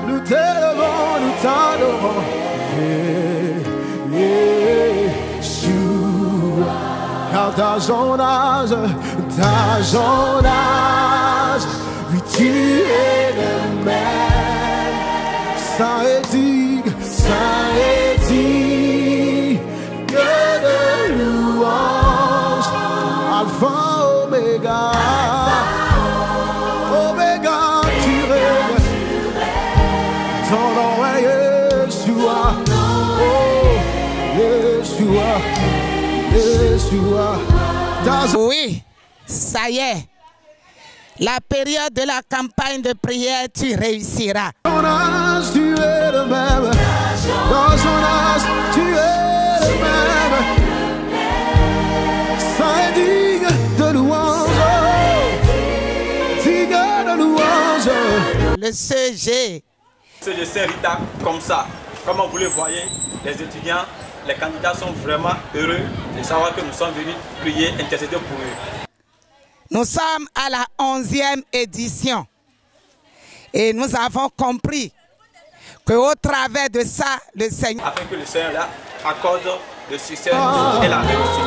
Nous t'élevons, nous t'adorons. Car dans son âge, oui, tu es le même. Ça est digne que de louanges. Alpha, Oméga, Oméga, tu règnes. Ton nom est Yeshua, oh, Yeshua. Oui, ça y est. La période de la campagne de prière, tu réussiras. Dans son âge, tu es le même. Dans son âge, tu es le même. Ça est digne de louange. Digne de louange. Le CG. CG Saint-Rita, comme ça. Comme vous le voyez, les étudiants, les candidats sont vraiment heureux de savoir que nous sommes venus prier, intercéder pour eux. Nous sommes à la 11e édition et nous avons compris qu'au travers de ça, le Seigneur... Afin que le Seigneur là accorde le succès et la réussite.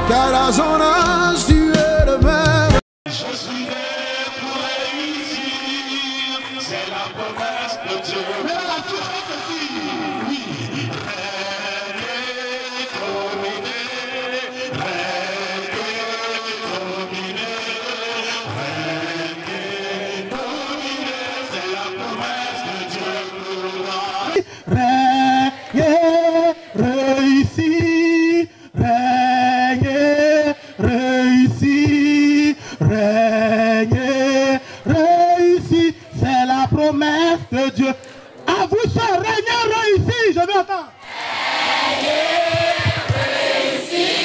Car à son âge, tu es le même. Je suis né pour réussir, c'est la promesse de Dieu. Mais la suite c'est ceci, oui. Règne, dominer, c'est la promesse de Dieu pour moi. Règne, réussir, règne, réussir, règne, réussir, c'est la promesse de Dieu. À vous ça, règne, réussir, je veux entendre. Règne, réussir,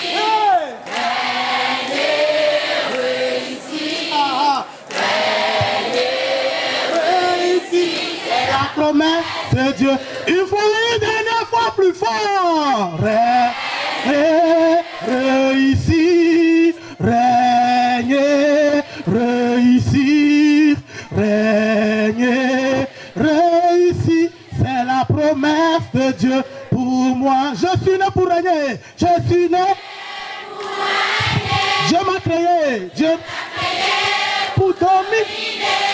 règne, réussir, règne, réussir, c'est la promesse de Dieu. Il faut une dernière fois plus fort. Règne, réussir, règne, réussir, règne, réussir, c'est la promesse de Dieu pour moi. Je suis né pour régner, je suis né pour régner. Dieu m'a créé, Dieu m'a créé pour dominer.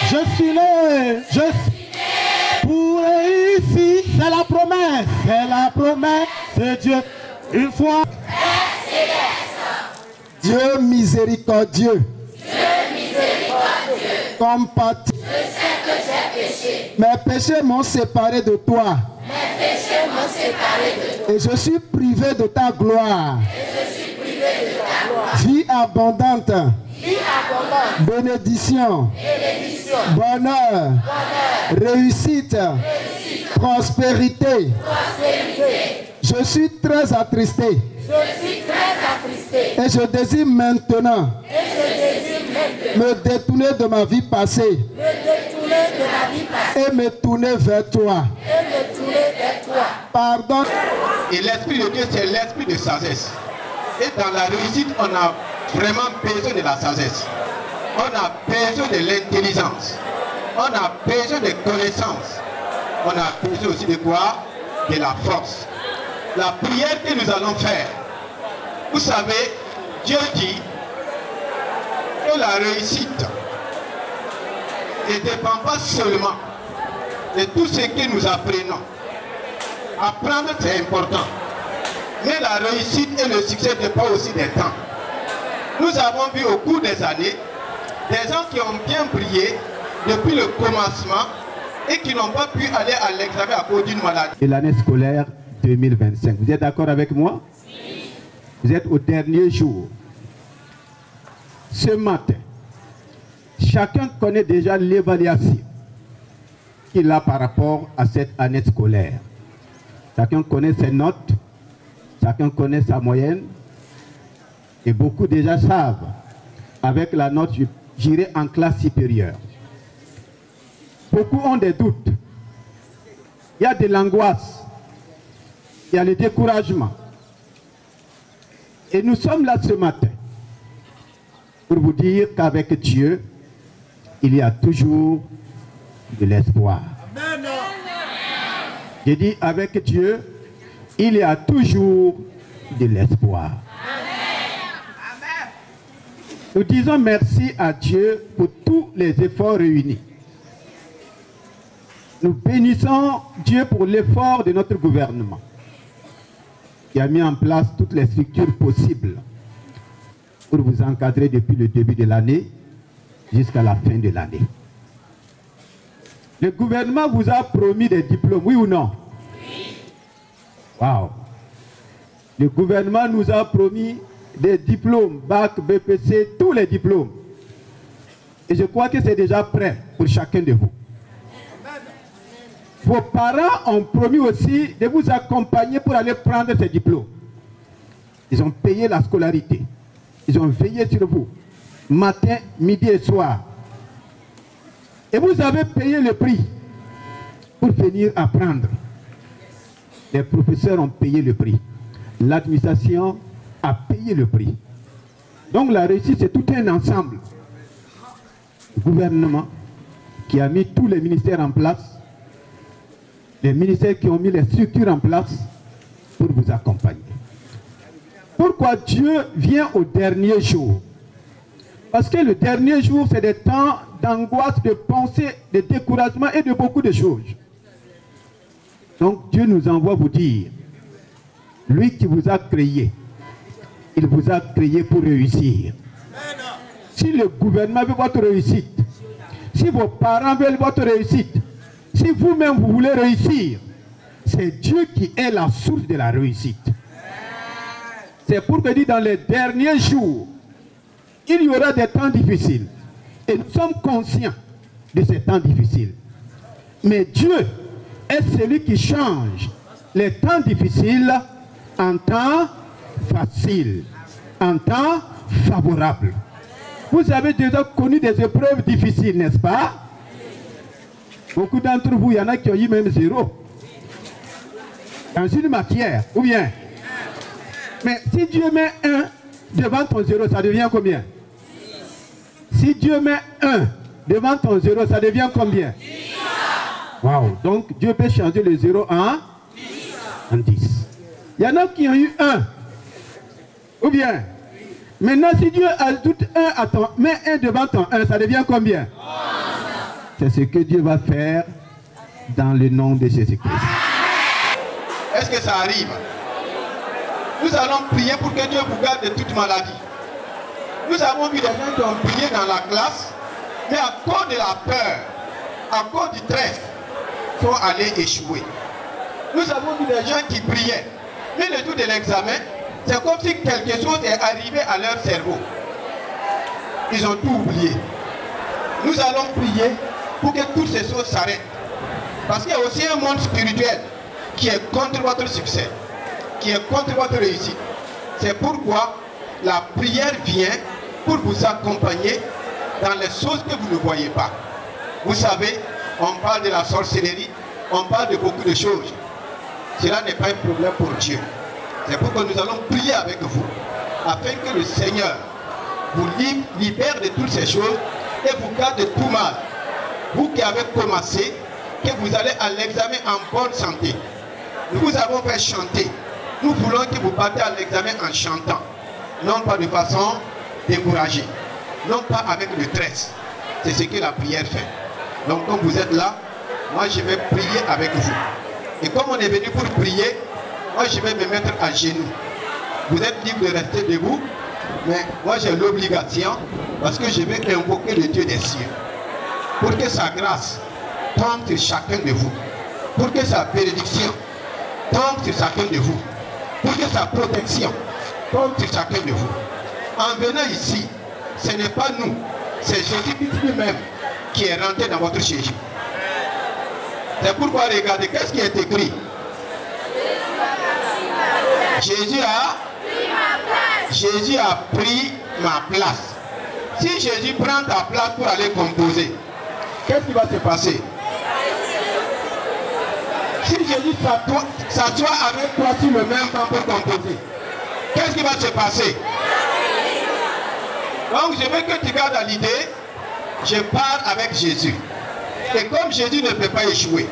Je suis né pour réussir, c'est la promesse de Dieu. Une fois. Dieu miséricordieux. Compatis. Je sais que j'ai péché. Mes péchés m'ont séparé de toi. Et je suis privé de ta gloire. Vie abondante. Bénédiction. Bonheur. Réussite. Prospérité. Je suis très attristé. Et je désire maintenant me détourner de ma vie passée et me tourner vers toi. Pardon. Et l'esprit de Dieu, c'est l'esprit de sagesse. Et dans la réussite, on a vraiment besoin de la sagesse. On a besoin de l'intelligence. On a besoin de connaissances. On a besoin aussi de quoi? De la force. La prière que nous allons faire, vous savez, Dieu dit que la réussite ne dépend pas seulement de tout ce que nous apprenons. Apprendre, c'est important. Mais la réussite et le succès ne dépendent aussi des temps. Nous avons vu au cours des années des gens qui ont bien brillé depuis le commencement et qui n'ont pas pu aller à l'examen à cause d'une maladie. Et l'année scolaire 2025. Vous êtes d'accord avec moi? Oui. Vous êtes au dernier jour. Ce matin, chacun connaît déjà l'évaluation qu'il a par rapport à cette année scolaire. Chacun connaît ses notes, chacun connaît sa moyenne, et beaucoup déjà savent, avec la note, j'irai en classe supérieure. Beaucoup ont des doutes. Il y a de l'angoisse. Il y a le découragement. Et nous sommes là ce matin pour vous dire qu'avec Dieu, il y a toujours de l'espoir. J'ai dit, avec Dieu, il y a toujours de l'espoir. Nous disons merci à Dieu pour tous les efforts réunis. Nous bénissons Dieu pour l'effort de notre gouvernement, qui a mis en place toutes les structures possibles pour vous encadrer depuis le début de l'année jusqu'à la fin de l'année. Le gouvernement vous a promis des diplômes, oui ou non? Oui. Waouh! Le gouvernement nous a promis des diplômes, bac, BPC, tous les diplômes. Et je crois que c'est déjà prêt pour chacun de vous. Vos parents ont promis aussi de vous accompagner pour aller prendre ces diplômes. Ils ont payé la scolarité. Ils ont veillé sur vous, matin, midi et soir. Et vous avez payé le prix pour venir apprendre. Les professeurs ont payé le prix. L'administration a payé le prix. Donc la réussite, c'est tout un ensemble. Le gouvernement qui a mis tous les ministères en place, les ministères qui ont mis les structures en place pour vous accompagner. Pourquoi Dieu vient au dernier jour? Parce que le dernier jour, c'est des temps d'angoisse, de pensée, de découragement et de beaucoup de choses. Donc Dieu nous envoie vous dire, lui qui vous a créé, il vous a créé pour réussir. Si le gouvernement veut votre réussite, si vos parents veulent votre réussite, si vous-même vous voulez réussir, c'est Dieu qui est la source de la réussite. C'est pour que dit dans les derniers jours, il y aura des temps difficiles. Et nous sommes conscients de ces temps difficiles. Mais Dieu est celui qui change les temps difficiles en temps facile, en temps favorable. Vous avez déjà connu des épreuves difficiles, n'est-ce pas? Beaucoup d'entre vous, il y en a qui ont eu même 0. Dans une matière, ou bien. Mais si Dieu met 1 devant ton 0, ça devient combien? Si Dieu met 1 devant ton 0, ça devient combien? Waouh! Donc Dieu peut changer le 0 en 10. Il y en a qui ont eu 1. Ou bien? Maintenant, si Dieu ajoute 1 à ton, met 1 devant ton 1, ça devient combien? C'est ce que Dieu va faire dans le nom de Jésus-Christ. Est-ce que ça arrive? Nous allons prier pour que Dieu vous garde de toute maladie. Nous avons vu des gens qui ont prié dans la classe, mais à cause de la peur, à cause du stress, sont allés échouer. Nous avons vu des gens qui priaient, mais le jour de l'examen, c'est comme si quelque chose est arrivé à leur cerveau. Ils ont tout oublié. Nous allons prier pour que toutes ces choses s'arrêtent. Parce qu'il y a aussi un monde spirituel qui est contre votre succès, qui est contre votre réussite. C'est pourquoi la prière vient pour vous accompagner dans les choses que vous ne voyez pas. Vous savez, on parle de la sorcellerie, on parle de beaucoup de choses. Cela n'est pas un problème pour Dieu. C'est pourquoi nous allons prier avec vous, afin que le Seigneur vous libère de toutes ces choses et vous garde de tout mal. Vous qui avez commencé, que vous allez à l'examen en bonne santé. Nous vous avons fait chanter. Nous voulons que vous partez à l'examen en chantant. Non pas de façon découragée. Non pas avec le stress. C'est ce que la prière fait. Donc comme vous êtes là, moi je vais prier avec vous. Et comme on est venu pour prier, moi je vais me mettre à genoux. Vous êtes libre de rester debout, mais moi j'ai l'obligation, parce que je vais invoquer le Dieu des cieux. Pour que sa grâce tombe sur chacun de vous. Pour que sa bénédiction tombe sur chacun de vous. Pour que sa protection tombe sur chacun de vous. En venant ici, ce n'est pas nous, c'est Jésus-Christ lui-même qui est rentré dans votre Jésus. C'est pourquoi regardez, qu'est-ce qui est écrit? Jésus a pris ma place. Si Jésus prend ta place pour aller composer, qu'est-ce qui va se passer? Si Jésus s'assoit avec toi sur le même banc pour composer, qu'est-ce qui va se passer? Donc je veux que tu gardes à l'idée, je pars avec Jésus. Et comme Jésus ne peut pas échouer,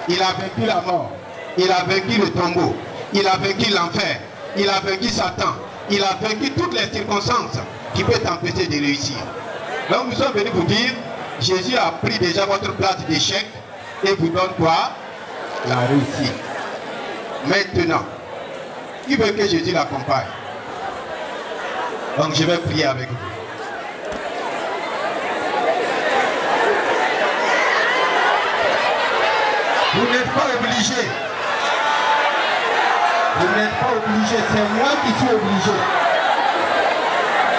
il a vaincu la mort, il a vaincu le tombeau, il a vaincu l'enfer, il a vaincu Satan, il a vaincu toutes les circonstances qui peuvent t'empêcher de réussir. Donc nous sommes venus vous dire, Jésus a pris déjà votre place d'échec et vous donne quoi? La réussite. Maintenant, qui veut que Jésus l'accompagne? Donc je vais prier avec vous. Vous n'êtes pas obligé. Vous n'êtes pas obligé, c'est moi qui suis obligé.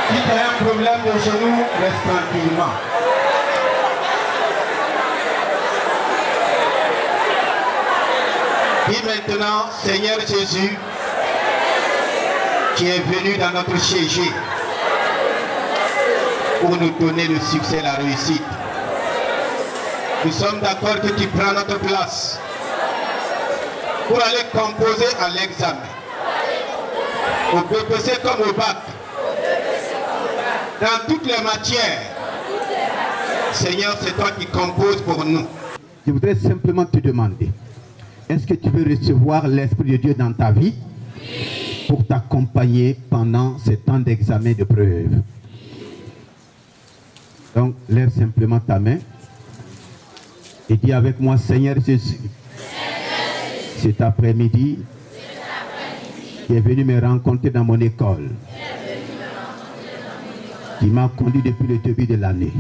Si tu as un problème de genou, reste tranquillement. Dis maintenant, Seigneur Jésus, qui est venu dans notre CG pour nous donner le succès et la réussite. Nous sommes d'accord que tu prends notre place pour aller composer à l'examen, au BPC comme au bac, dans toutes les matières. Seigneur, c'est toi qui composes pour nous. Je voudrais simplement te demander, est-ce que tu veux recevoir l'Esprit de Dieu dans ta vie pour t'accompagner pendant ces temps d'examen de preuve? Donc, lève simplement ta main et dis avec moi, Seigneur Jésus, cet après-midi, tu es venu me rencontrer dans mon école, qui m'a conduit depuis le début de l'année.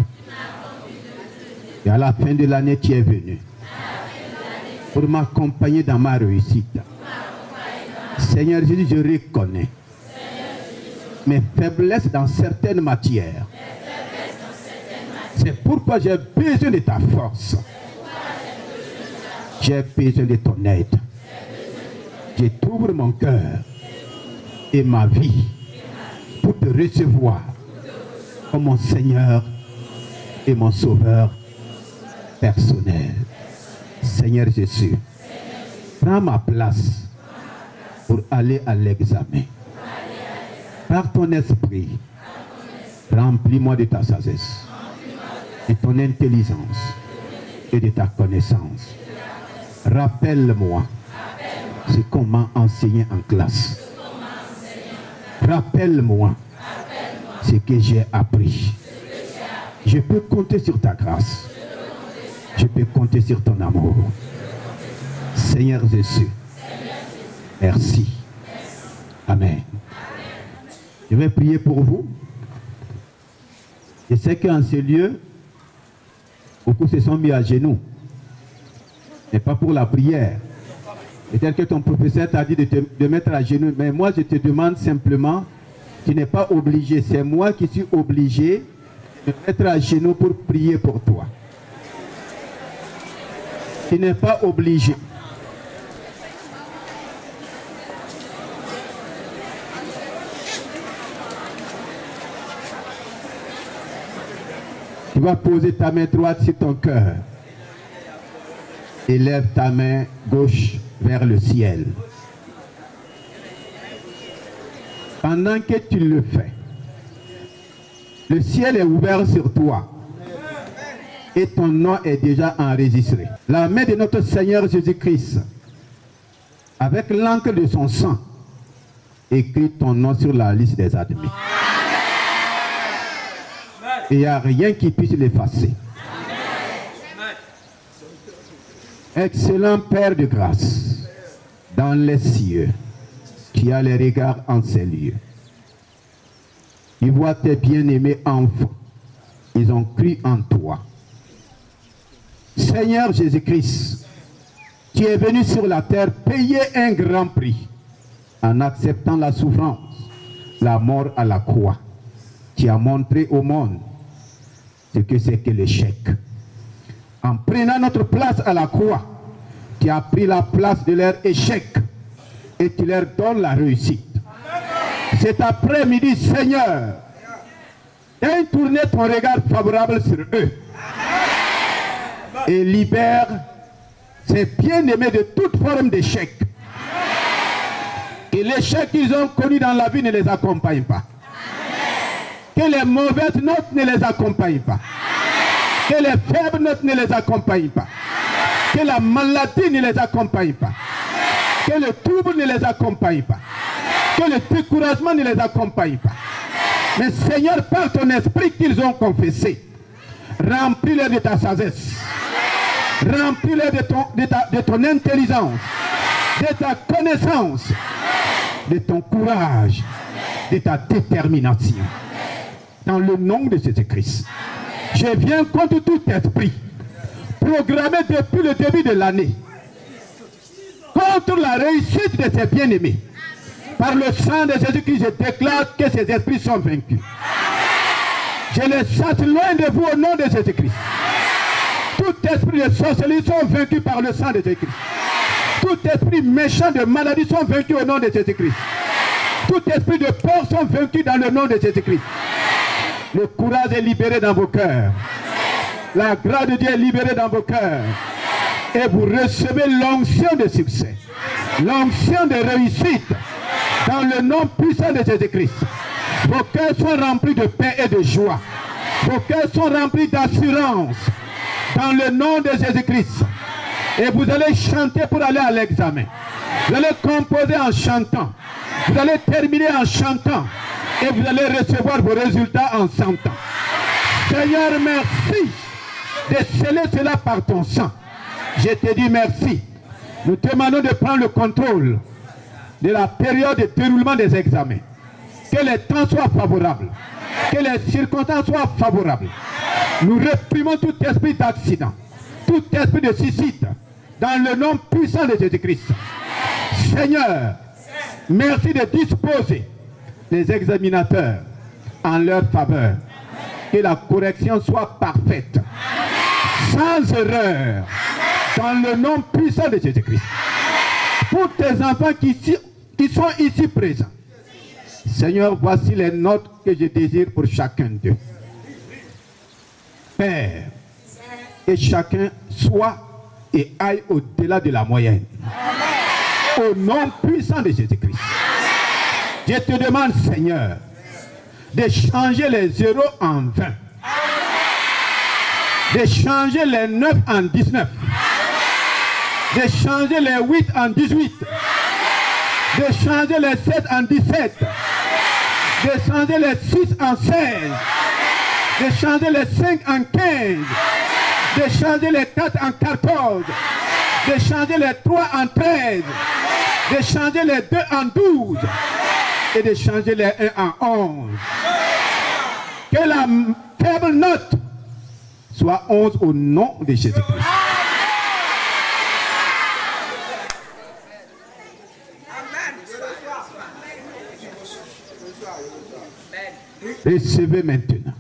Et à la fin de l'année, tu es venu pour m'accompagner dans ma réussite. Seigneur Jésus, je reconnais mes faiblesses dans certaines matières. C'est pourquoi j'ai besoin de ta force. J'ai besoin de ton aide. Je t'ouvre mon cœur et ma vie pour te recevoir comme mon Seigneur et mon Sauveur personnel. Seigneur Jésus, prends ma place pour aller à l'examen. Par ton esprit, remplis-moi de ta sagesse, de ton intelligence et de ta connaissance. Rappelle-moi ce qu'on m'a enseigné en classe. Rappelle-moi ce que j'ai appris. Je peux compter sur ta grâce. Je peux compter sur ton amour. Seigneur Jésus, merci. Amen. Je vais prier pour vous. Je sais qu'en ce lieu, beaucoup se sont mis à genoux. Mais pas pour la prière. Peut-être que ton professeur t'a dit de mettre à genoux. Mais moi, je te demande simplement, tu n'es pas obligé. C'est moi qui suis obligé de mettre à genoux pour prier pour toi. Tu n'es pas obligé. Tu vas poser ta main droite sur ton cœur. Et lève ta main gauche vers le ciel. Pendant que tu le fais, le ciel est ouvert sur toi. Et ton nom est déjà enregistré. La main de notre Seigneur Jésus-Christ, avec l'encre de son sang, écrit ton nom sur la liste des admis. Et il n'y a rien qui puisse l'effacer. Excellent Père de grâce, dans les cieux, qui a les regards en ces lieux. Tu vois tes bien-aimés enfants, ils ont cru en toi. Seigneur Jésus-Christ, tu es venu sur la terre payer un grand prix en acceptant la souffrance, la mort à la croix. Tu as montré au monde ce que c'est que l'échec. En prenant notre place à la croix, tu as pris la place de leur échec et tu leur donnes la réussite. Cet après-midi, Seigneur, viens tourner ton regard favorable sur eux et libère ces bien-aimés de toute forme d'échec. Que Que l'échec qu'ils ont connu dans la vie ne les accompagne pas. Que les mauvaises notes ne les accompagnent pas. Que les faibles notes ne les accompagnent pas. Que la maladie ne les accompagne pas. Que le trouble ne les accompagne pas. Que le découragement ne les accompagne pas. Mais Seigneur, par ton esprit qu'ils ont confessé, remplis-les de ta sagesse. Remplis-les de ton intelligence, de ta connaissance, de ton courage, de ta détermination. Dans le nom de Jésus-Christ. Je viens contre tout esprit programmé depuis le début de l'année contre la réussite de ces bien-aimés. Par le sang de Jésus-Christ, je déclare que ces esprits sont vaincus. Je les chasse loin de vous au nom de Jésus-Christ. Tout esprit de sorcellerie sont vaincus par le sang de Jésus-Christ. Tout esprit méchant de maladie sont vaincus au nom de Jésus-Christ. Tout esprit de peur sont vaincus dans le nom de Jésus-Christ. Le courage est libéré dans vos cœurs. La grâce de Dieu est libérée dans vos cœurs. Et vous recevez l'onction de succès. L'onction de réussite. Dans le nom puissant de Jésus-Christ. Vos cœurs sont remplis de paix et de joie. Vos cœurs sont remplis d'assurance. Dans le nom de Jésus-Christ. Et vous allez chanter pour aller à l'examen. Vous allez composer en chantant. Vous allez terminer en chantant. Et vous allez recevoir vos résultats en chantant. Seigneur, merci de sceller cela par ton sang. Je te dis merci. Nous te demandons de prendre le contrôle de la période de déroulement des examens. Que les temps soient favorables. Que les circonstances soient favorables. Nous réprimons tout esprit d'accident, tout esprit de suicide, dans le nom puissant de Jésus-Christ. Seigneur, merci de disposer les examinateurs en leur faveur. Que la correction soit parfaite, sans erreur, dans le nom puissant de Jésus-Christ. Pour tes enfants qui sont ici présents, Seigneur, voici les notes que je désire pour chacun d'eux. Père, que chacun soit et aille au-delà de la moyenne. Au nom puissant de Jésus-Christ. Je te demande, Seigneur, de changer les 0 en 20. De changer les 9 en 19. De changer les 8 en 18. De changer les 7 en 17. De changer les 6 en 16. De changer les 5 en 15. De changer les 4 en 14. De changer les 3 en 13. De changer les 2 en 12. Et de changer les 1 en 11. Que la faible note soit 11 au nom de Jésus-Christ. Recevez maintenant.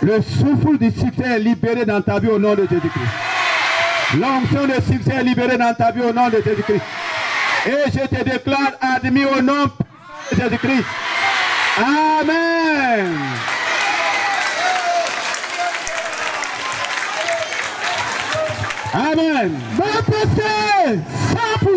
Le souffle du succès est libéré dans ta vie au nom de Jésus-Christ. L'onction de succès est libérée dans ta vie au nom de Jésus-Christ. Et je te déclare admis au nom de Jésus-Christ. Amen. Amen. Va passer 100%.